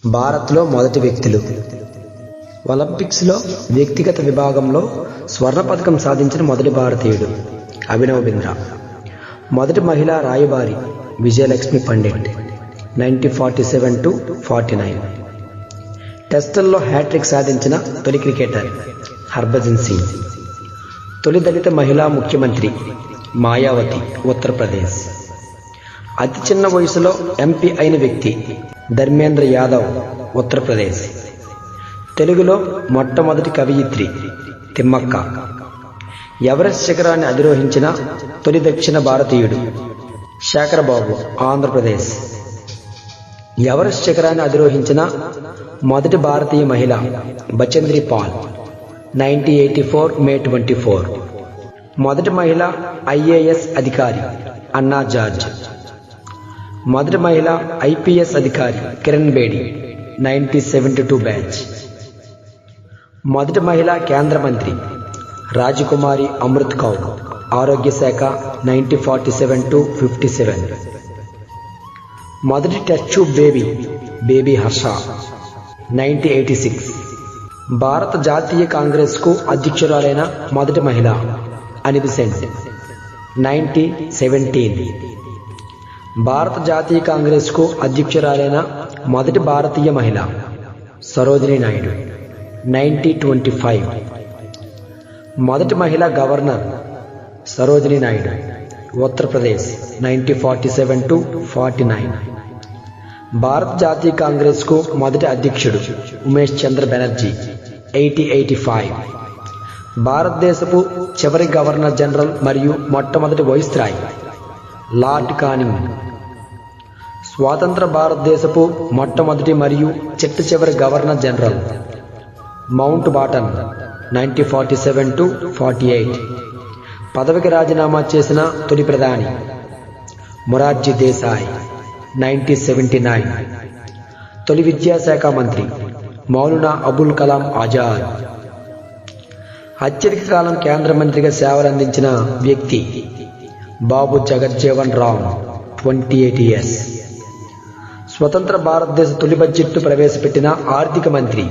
భారత్లో మొదటి వ్యక్తులు. ఒలింపిక్స్లో వ్యక్తిగత విభాగంలో స్వర్ణ పతకం సాధించిన మొదటి భారతీయుడు అభినవ్ బింద్రా. మొదటి మహిళా రాయబారి విజయలక్ష్మి పండిట్ 1947-49. టెస్టుల్లో హ్యాట్రిక్ సాధించిన తొలి క్రికెటర్ హర్భజన్ సింగ్. తొలి దళిత మహిళా ముఖ్యమంత్రి మాయావతి ఉత్తరప్రదేశ్. అతి చిన్న వయసులో ఎంపీ అయిన వ్యక్తి ధర్మేంద్ర యాదవ్ ఉత్తరప్రదేశ్. తెలుగులో మొట్టమొదటి కవయిత్రి తిమ్మక్క. ఎవరెస్ట్ శిఖరాన్ని అధిరోహించిన తొలి దక్షిణ భారతీయుడు శేఖరబాబు ఆంధ్రప్రదేశ్. ఎవరెస్ట్ శిఖరాన్ని అధిరోహించిన మొదటి భారతీయ మహిళ బచేంద్రి పాల్ 1984 మే 24. మొదటి మహిళ ఐఏఎస్ అధికారి అన్నా జార్జ్. మొదటి మహిళ ఐపీఎస్ అధికారి కిరణ్ బేడి 1972 బ్యాచ్. మొదటి మహిళా కేంద్ర మంత్రి రాజకుమారి అమృత్ కౌర్ ఆరోగ్య శాఖ 1947-57. మొదటి టెస్ట్ ట్యూబ్ బేబీ హర్ష 1986. భారత జాతీయ కాంగ్రెస్కు అధ్యక్షురాలైన మొదటి మహిళ అని బెసెంట్ 1917. భారత జాతీయ కాంగ్రెస్కు అధ్యక్షురాలైన మొదటి భారతీయ మహిళ సరోజినీ నాయుడు 1925. మొదటి మహిళా గవర్నర్ సరోజినీ నాయుడు ఉత్తరప్రదేశ్ 1947-49. భారత జాతీయ కాంగ్రెస్కు మొదటి అధ్యక్షుడు ఉమేష్ చంద్ర బెనర్జీ 1885. భారతదేశపు చివరి గవర్నర్ జనరల్ మరియు మొట్టమొదటి వైస్రాయ్ లార్డ్ కానింగ్. స్వాతంత్ర భారతదేశపు మొట్టమొదటి మరియు చిట్ట చివరి గవర్నర్ జనరల్ మౌంట్ బాటన్ 1947-48. పదవికి రాజీనామా చేసిన తొలి ప్రధాని మొరార్జీ దేశాయ్ 1979. తొలి విద్యాశాఖ మంత్రి మౌలానా అబుల్ కలాం ఆజాద్. అత్యధిక కాలం కేంద్ర మంత్రిగా సేవలందించిన వ్యక్తి బాబు జగజ్జీవన్ రామ్ 28 years. స్వతంత్ర భారతదేశ తొలి బడ్జెట్ను ప్రవేశపెట్టిన ఆర్థిక మంత్రి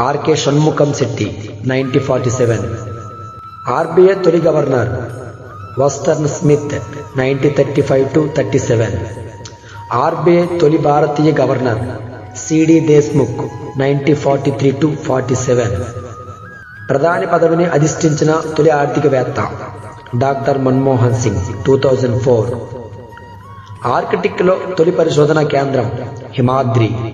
ఆర్కే షణ్ముఖం శెట్టి 1947. ఆర్బీఐ తొలి గవర్నర్ వస్టర్న్ స్మిత్ 1935-37. ఆర్బీఐ తొలి భారతీయ గవర్నర్ సిడి దేశ్ముఖ్ 1943-47. ప్రధాని పదవిని అధిష్ఠించిన తొలి ఆర్థికవేత్త డాక్టర్ మన్మోహన్ సింగ్ 2004. ఆర్కిటిక్లో తొలి పరిశోధనా కేంద్రం హిమాద్రి